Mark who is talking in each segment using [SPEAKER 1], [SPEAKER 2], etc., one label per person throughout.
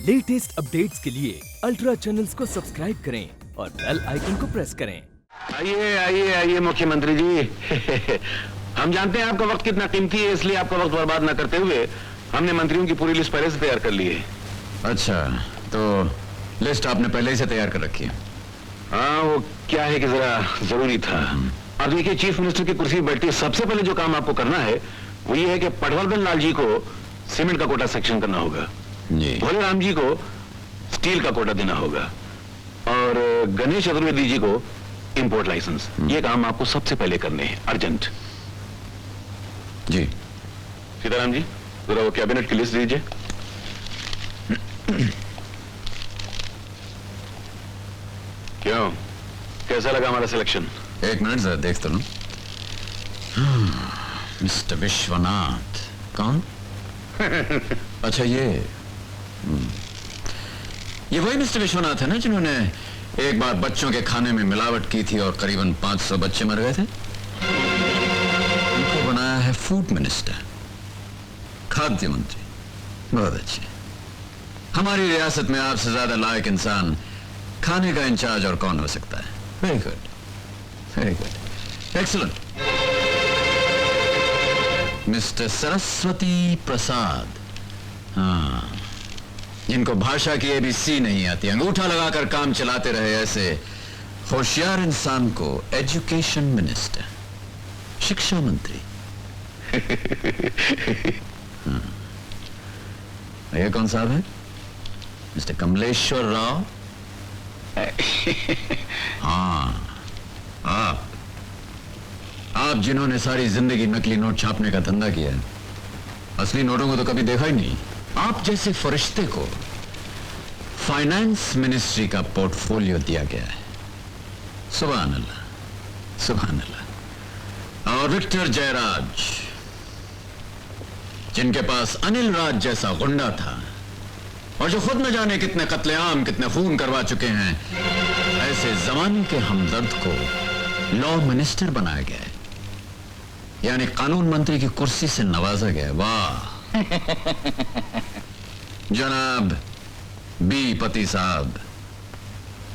[SPEAKER 1] Latest updates के लिए ultra channels को सब्सक्राइब करें और बेल आइकन को प्रेस करें।
[SPEAKER 2] आइए आइए आइए मुख्यमंत्री जी। हम जानते हैं आपका वक्त कितना कीमती है, इसलिए आपका वक्त बर्बाद न करते हुए हमने मंत्रियों की पूरी लिस्ट पहले से तैयार कर ली है।
[SPEAKER 3] अच्छा, तो लिस्ट आपने पहले ही से तैयार कर रखी है?
[SPEAKER 2] हाँ, वो क्या है कि जरा जरूरी था। अब देखिए, चीफ मिनिस्टर की कुर्सी बैठती है, सबसे पहले जो काम आपको करना है वो ये है कि पटवर्धन लाल जी को सीमेंट का कोटा सेक्शन करना होगा
[SPEAKER 3] जी।
[SPEAKER 2] भोले राम जी को स्टील का कोटा देना होगा और गणेश चतुर्वेदी जी को इंपोर्ट लाइसेंस। ये काम आपको सबसे पहले करने हैं, अर्जेंट।
[SPEAKER 3] जी
[SPEAKER 2] सीताराम जी, जरा वो कैबिनेट की लिस्ट दीजिए। क्यों, कैसा लगा हमारा सिलेक्शन?
[SPEAKER 3] एक मिनट जरा देख तो लूं। मिस्टर विश्वनाथ कौन? अच्छा, ये वही मिस्टर विश्वनाथ है ना जिन्होंने एक बार बच्चों के खाने में मिलावट की थी और करीबन 500 बच्चे मर गए थे? उनको बनाया है फूड मिनिस्टर, खाद्य मंत्री। बहुत अच्छे। हमारी रियासत में आपसे ज्यादा लायक इंसान खाने का इंचार्ज और कौन हो सकता है? Very good, very good, excellent. Mister Saraswati Prasad, हाँ, जिनको भाषा की एबीसी नहीं आती, अंगूठा लगाकर काम चलाते रहे ऐसे होशियार इंसान को एजुकेशन मिनिस्टर, शिक्षा मंत्री। हाँ। ये कौन साहब है? मिस्टर कमलेश्वर राव। हाँ, आप जिन्होंने सारी जिंदगी नकली नोट छापने का धंधा किया है, असली नोटों को तो कभी देखा ही नहीं। आप जैसे फरिश्ते को फाइनेंस मिनिस्ट्री का पोर्टफोलियो दिया गया है। सुभान अल्लाह, सुभान अल्लाह। और विक्टर जयराज, जिनके पास अनिल राज जैसा गुंडा था और जो खुद न जाने कितने कत्लेआम, कितने खून करवा चुके हैं, ऐसे जमाने के हमदर्द को लॉ मिनिस्टर बनाया गया है, यानी कानून मंत्री की कुर्सी से नवाजा गया। वाह जनाब बी पति साहब,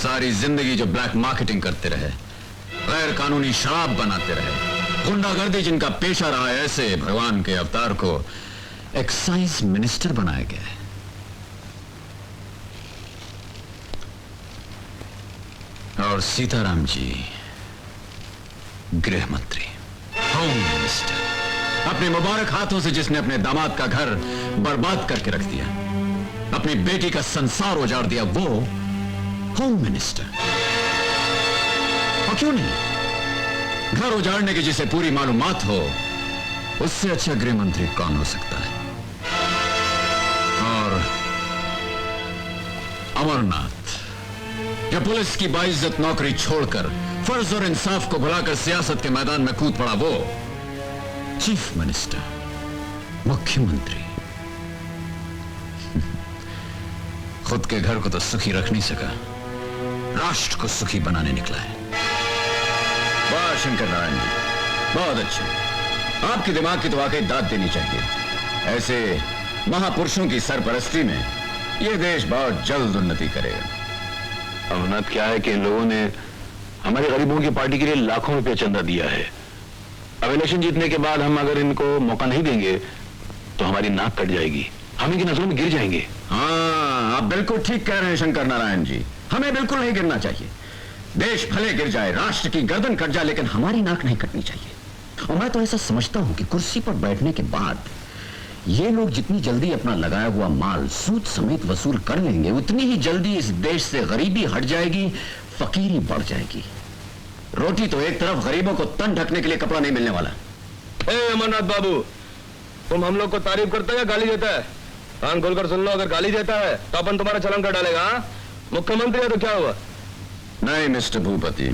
[SPEAKER 3] सारी जिंदगी जो ब्लैक मार्केटिंग करते रहे, गैर कानूनी शराब बनाते रहे, गुंडागर्दी जिनका पेशा रहा है, ऐसे भगवान के अवतार को एक्साइज मिनिस्टर बनाया गया है। और सीताराम जी गृह मंत्री, होम मिनिस्टर। अपने मुबारक हाथों से जिसने अपने दामाद का घर बर्बाद करके रख दिया, अपनी बेटी का संसार उजाड़ दिया, वो होम मिनिस्टर। और क्यों नहीं, घर उजाड़ने की जिसे पूरी मालूमात हो, उससे अच्छा गृह मंत्री कौन हो सकता है? और अमरनाथ, जो पुलिस की बाइज्जत नौकरी छोड़कर फर्ज और इंसाफ को भुलाकर सियासत के मैदान में कूद पड़ा, वो चीफ मिनिस्टर, मुख्यमंत्री। खुद के घर को तो सुखी रख नहीं सका, राष्ट्र को सुखी बनाने निकला है। वाह शंकर नारायण जी, बहुत अच्छे। आपके दिमाग की तो वाकई दाद देनी चाहिए। ऐसे महापुरुषों की सरपरस्ती में यह देश बहुत जल्द उन्नति करेगा।
[SPEAKER 2] अमरनाथ, क्या है कि इन लोगों ने हमारे गरीबों की पार्टी के लिए लाखों रुपए चंदा दिया है। अब इलेक्शन जीतने के बाद हम अगर इनको मौका नहीं देंगे तो हमारी नाक कट जाएगी, हम इनकी नजरों में गिर जाएंगे।
[SPEAKER 3] हाँ, आप बिल्कुल ठीक कह रहे हैं शंकर नारायण जी, हमें बिल्कुल नहीं गिरना चाहिए। देश भले गिर जाए, राष्ट्र की गर्दन कट जाए, लेकिन हमारी नाक नहीं कटनी चाहिए। और मैं तो ऐसा समझता हूं कि कुर्सी पर बैठने के बाद ये लोग जितनी जल्दी अपना लगाया हुआ माल सूद समेत वसूल कर लेंगे, उतनी ही जल्दी इस देश से गरीबी हट जाएगी, फकीरी बढ़ जाएगी। रोटी तो एक तरफ, गरीबों को तन ढकने के लिए कपड़ा नहीं मिलने वाला।
[SPEAKER 4] अमरनाथ बाबू, तुम हम लोग को तारीफ करता है या गाली देता है? कान खोलकर सुन लो, अगर गाली देता है तो अपन तुम्हारा चलन कर डालेगा। मुख्यमंत्री है तो क्या हुआ?
[SPEAKER 3] नहीं मिस्टर भूपति,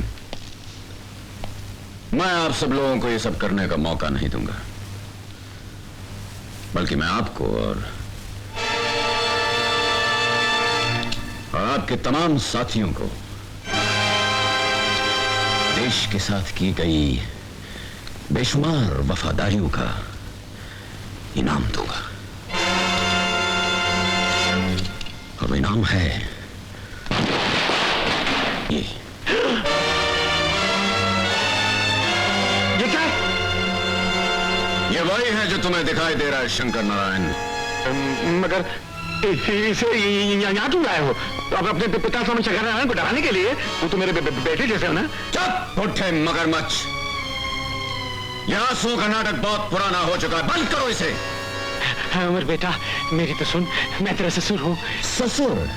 [SPEAKER 3] मैं आप सब लोगों को ये सब करने का मौका नहीं दूंगा, बल्कि मैं आपको और आपके तमाम साथियों को देश के साथ की गई बेशुमार वफादारियों का इनाम दूंगा। और इनाम है ये
[SPEAKER 2] ये क्या है?
[SPEAKER 3] ये वही है जो तुम्हें दिखाई दे रहा है शंकर नारायण।
[SPEAKER 2] मगर इसे यहाँ क्यों लाए हो? तो अब अपने पिता स्वामी शंकर नारायण को डराने के लिए? वो तो मेरे बेटे जैसे हो ना।
[SPEAKER 3] चुप उठे मगरमच्छ, यह आंसुओं का नाटक बहुत पुराना हो चुका है, बंद करो इसे।
[SPEAKER 2] अमर बेटा, मेरी तो सुन, मैं तेरा ससुर हूँ।
[SPEAKER 3] ससुर?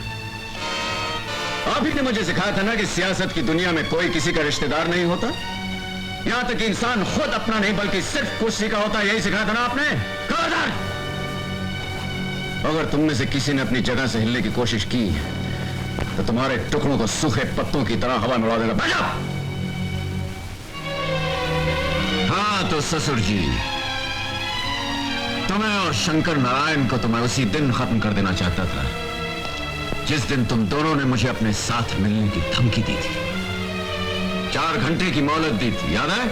[SPEAKER 3] आप ही ने मुझे सिखाया था ना कि सियासत की दुनिया में कोई किसी का रिश्तेदार नहीं होता। यहां तक कि इंसान खुद अपना नहीं बल्कि सिर्फ कुर्सी का होता है, यही सिखाया था ना आपने। खबरदार! अगर तुम में से किसी ने अपनी जगह से हिलने की कोशिश की तो तुम्हारे टुकड़ों को सूखे पत्तों की तरह हवा में उड़ा देगा। बैठ जाओ। हाँ तो ससुर जी, तुम्हें और शंकर नारायण को तो मैं उसी दिन खत्म कर देना चाहता था जिस दिन तुम दोनों ने मुझे अपने साथ मिलने की धमकी दी थी। 4 घंटे की मोहलत दी थी, याद है?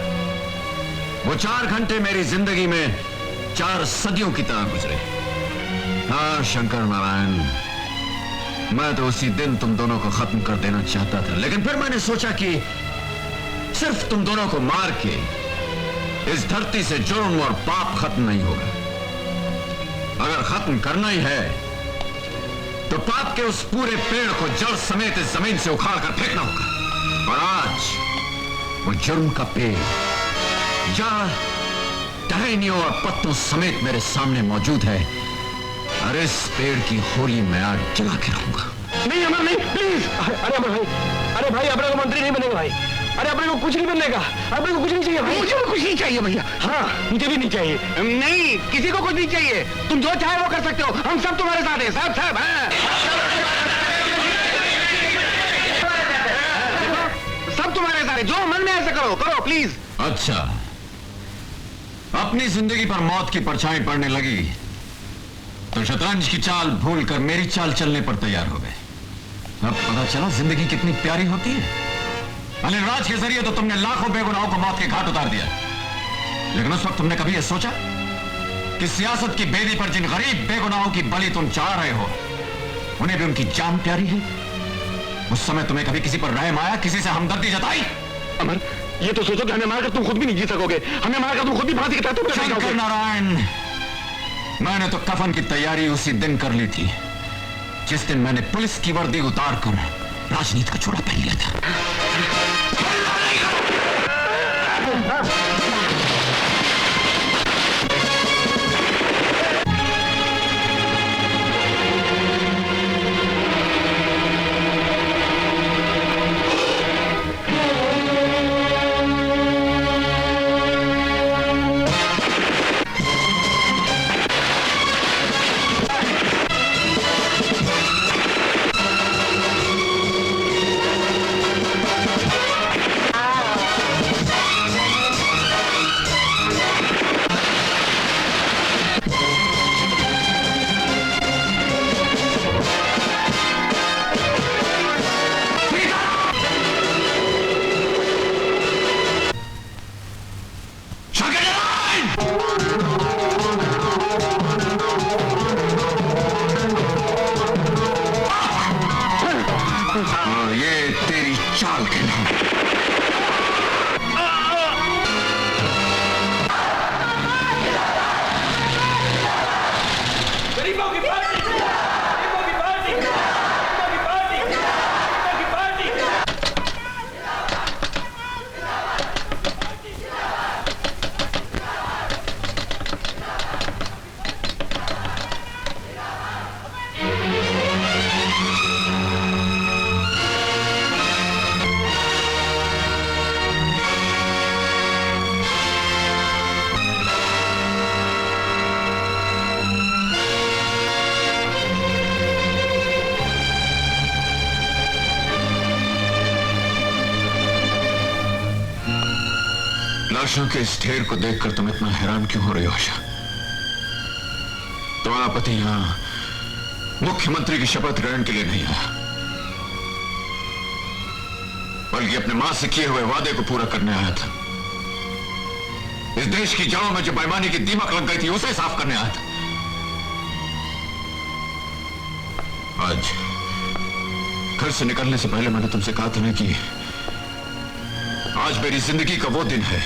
[SPEAKER 3] वो 4 घंटे मेरी जिंदगी में 4 सदियों की तरह गुजरे। हाँ शंकर नारायण, मैं तो उसी दिन तुम दोनों को खत्म कर देना चाहता था, लेकिन फिर मैंने सोचा कि सिर्फ तुम दोनों को मार के इस धरती से जुर्म और पाप खत्म नहीं होगा। अगर खत्म करना ही है तो पाप के उस पूरे पेड़ को जड़ समेत इस जमीन से उखाड़ कर फेंकना होगा। और आज वो जुर्म का पेड़ जड़, टहनियों और पत्तों समेत मेरे सामने मौजूद है। अरे इस पेड़ की होली मैं आज जला के रहूंगा।
[SPEAKER 2] नहीं अमर, नहीं, प्लीज। अरे अमर भाई, अरे भाई, अपने को मंत्री नहीं बनेगा भाई। अरे अपने को कुछ नहीं बनने का, अपने को कुछ नहीं चाहिए भाई।
[SPEAKER 5] मुझे भी कुछ नहीं चाहिए भैया।
[SPEAKER 2] हाँ, मुझे भी नहीं चाहिए।
[SPEAKER 5] नहीं, किसी को कुछ नहीं चाहिए। तुम जो चाहे वो कर सकते हो, हम सब तुम्हारे साथ हैं। सब सब हाँ। सब तुम्हारे साथ हैं। जो मन में ऐसे करो, करो प्लीज।
[SPEAKER 3] अच्छा, अपनी जिंदगी पर मौत की परछाई पड़ने लगी तो शतरंज की चाल भूलकर मेरी चाल चलने पर तैयार हो गए। अब पता चला जिंदगी कितनी प्यारी होती है। अनिलराज के जरिए तो तुमने लाखों बेगुनाहों को मौत के घाट उतार दिया, लेकिन उस वक्त तुमने कभी यह सोचा कि सियासत की बेदी पर जिन गरीब बेगुनाहों की बलि तुम चढ़ा रहे हो उन्हें भी उनकी जान प्यारी है? उस समय तुम्हें कभी किसी पर रहम आया, किसी से हमदर्दी जताई?
[SPEAKER 2] अमर, ये तो सोचो कि हमें मारकर तुम खुद भी नहीं जी सकोगे। हमें मारकर तुम खुद भी फांसी के तहत उतर
[SPEAKER 3] शंकर
[SPEAKER 2] जाओगे।
[SPEAKER 3] नारायण, मैंने तो कफन की तैयारी उसी दिन कर ली थी जिस दिन मैंने पुलिस की वर्दी उतार कर राजनीति का चोला पहन लिया था। ये तेरी चाल के नाम।
[SPEAKER 4] गरीबों की पार्टी, गरीबों की पार्टी, गरीबों की पार्टी, गरीबों की पार्टी।
[SPEAKER 3] लाशों के इस ढेर को देखकर तुम इतना हैरान क्यों हो रही हो आशा? तुम्हारा पति यहां मुख्यमंत्री की शपथ ग्रहण के लिए नहीं आया, बल्कि अपने मां से किए हुए वादे को पूरा करने आया था। इस देश की जड़ों में जो बेईमानी की दीमक लग गई थी उसे साफ करने आया था। आज घर से निकलने से पहले मैंने तुमसे कहा था ना कि आज मेरी जिंदगी का वो दिन है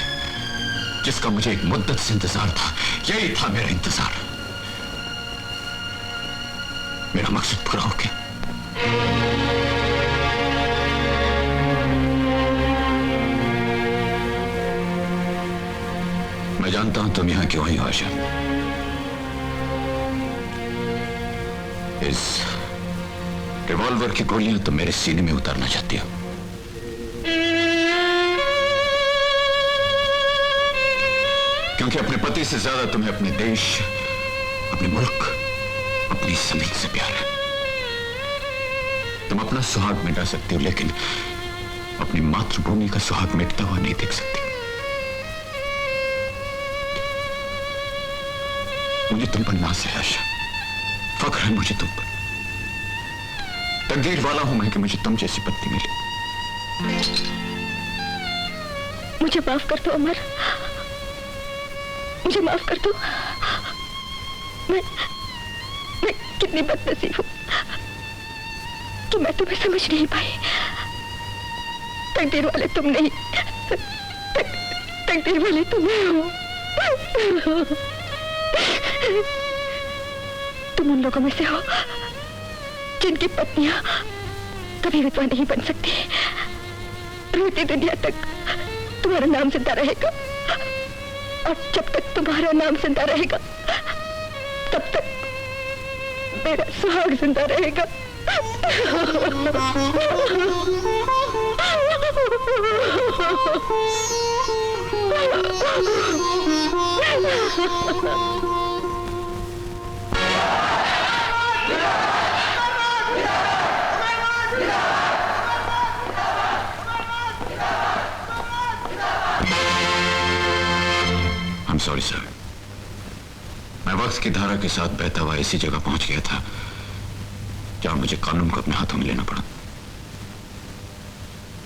[SPEAKER 3] जिसका मुझे एक मुद्दत से इंतजार था। यही था मेरा इंतजार। मेरा मकसद पूरा हो गया। मैं जानता हूं तुम यहां क्यों आई हो आशा। इस रिवॉल्वर की गोलियां तुम मेरे सीने में उतारना चाहती हो। क्योंकि अपने पति से ज्यादा तुम्हें अपने देश, अपने मुल्क, अपनी जमीन से प्यार है। तुम अपना सुहाग मिटा सकती हो लेकिन अपनी मातृभूमि का सुहाग मिटता हुआ नहीं देख सकती। मुझे तुम पर नाज है आशा, फख्र है मुझे तुम पर। तकदीर वाला हूं मैं कि मुझे तुम जैसी पत्नी मिली।
[SPEAKER 6] मुझे माफ कर दो अमर, मुझे माफ कर दो। मैं कितनी बदनसीब हूं कि मैं तुम्हें समझ नहीं पाई। तकदीर वाले तुम नहीं, तकदीर वाले तुम्हें हो। तुम उन लोगों में से हो जिनकी पत्नियां कभी विधवा नहीं बन सकती। रोती दुनिया तक तुम्हारा नाम जिंदा रहेगा और जब तक तुम्हारा नाम जिंदा रहेगा तब तक मेरा सुहाग जिंदा रहेगा।
[SPEAKER 3] I'm sorry sir। मैं वक्त की धारा के साथ बहता हुआ ऐसी जगह पहुंच गया था जहां मुझे कानून को अपने हाथों में लेना पड़ा।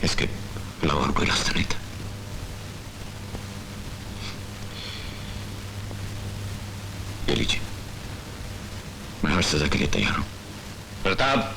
[SPEAKER 3] इसके अलावा और कोई रास्ता नहीं था। ये लीजिए, मैं हर सजा के लिए तैयार हूं।
[SPEAKER 4] प्रताप,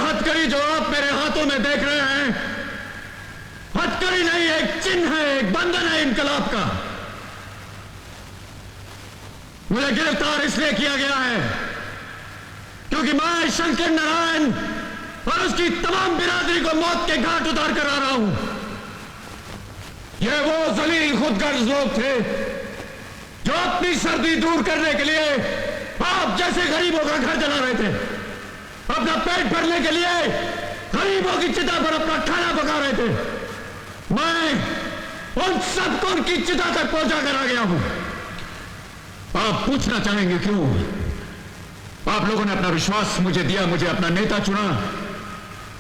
[SPEAKER 3] हथकड़ी जो आप मेरे हाथों में देख रहे हैं, हथकड़ी नहीं, एक चिन्ह है, एक बंधन है इनकलाब का। मुझे गिरफ्तार इसलिए किया गया है क्योंकि मैं शंकर नारायण और उसकी तमाम बिरादरी को मौत के घाट उतार कर आ रहा हूं। ये वो जलील खुदगर्ज लोग थे जो अपनी सर्दी दूर करने के लिए आप जैसे गरीबों का घर जला रहे थे, अपना पेट भरने के लिए गरीबों की चिता पर अपना खाना पका रहे थे। मैं उन सबको उनकी चिता तक पहुंचा कर आ गया हूं। आप पूछना चाहेंगे क्यों? आप लोगों ने अपना विश्वास मुझे दिया, मुझे अपना नेता चुना,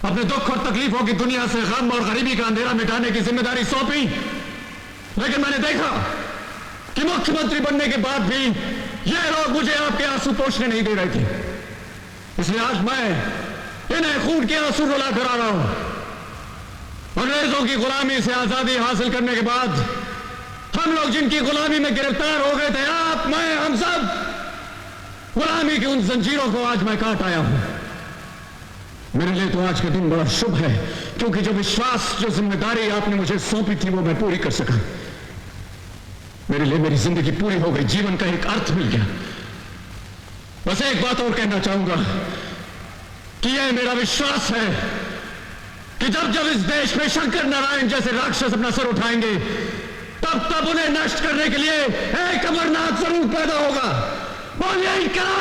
[SPEAKER 3] अपने दुख और तकलीफों की दुनिया से गम और गरीबी का अंधेरा मिटाने की जिम्मेदारी सौंपी। लेकिन मैंने देखा कि मुख्यमंत्री बनने के बाद भी ये लोग मुझे आपके आंसू पोंछने नहीं दे रहे थे। इसलिए आज मैं इन्हें खून के आंसू रुला कर आ रहा हूं। अंग्रेजों की गुलामी से आजादी हासिल करने के बाद हम लोग जिनकी गुलामी में गिरफ्तार हो गए थे, आप, मैं, हम सब गुलामी की उन जंजीरों को आज मैं काट आया हूं। मेरे लिए तो आज का दिन बड़ा शुभ है क्योंकि जो विश्वास, जो जिम्मेदारी आपने मुझे सौंपी थी वो मैं पूरी कर सका। मेरे लिए मेरी जिंदगी पूरी हो गई, जीवन का एक अर्थ मिल गया। बस एक बात और कहना चाहूंगा कि यह मेरा विश्वास है कि जब जब इस देश में शंकर नारायण जैसे राक्षस अपना सर उठाएंगे, तब तब उन्हें नष्ट करने के लिए एक अमरनाथ जरूर पैदा होगा। बोलिए इनकलाब!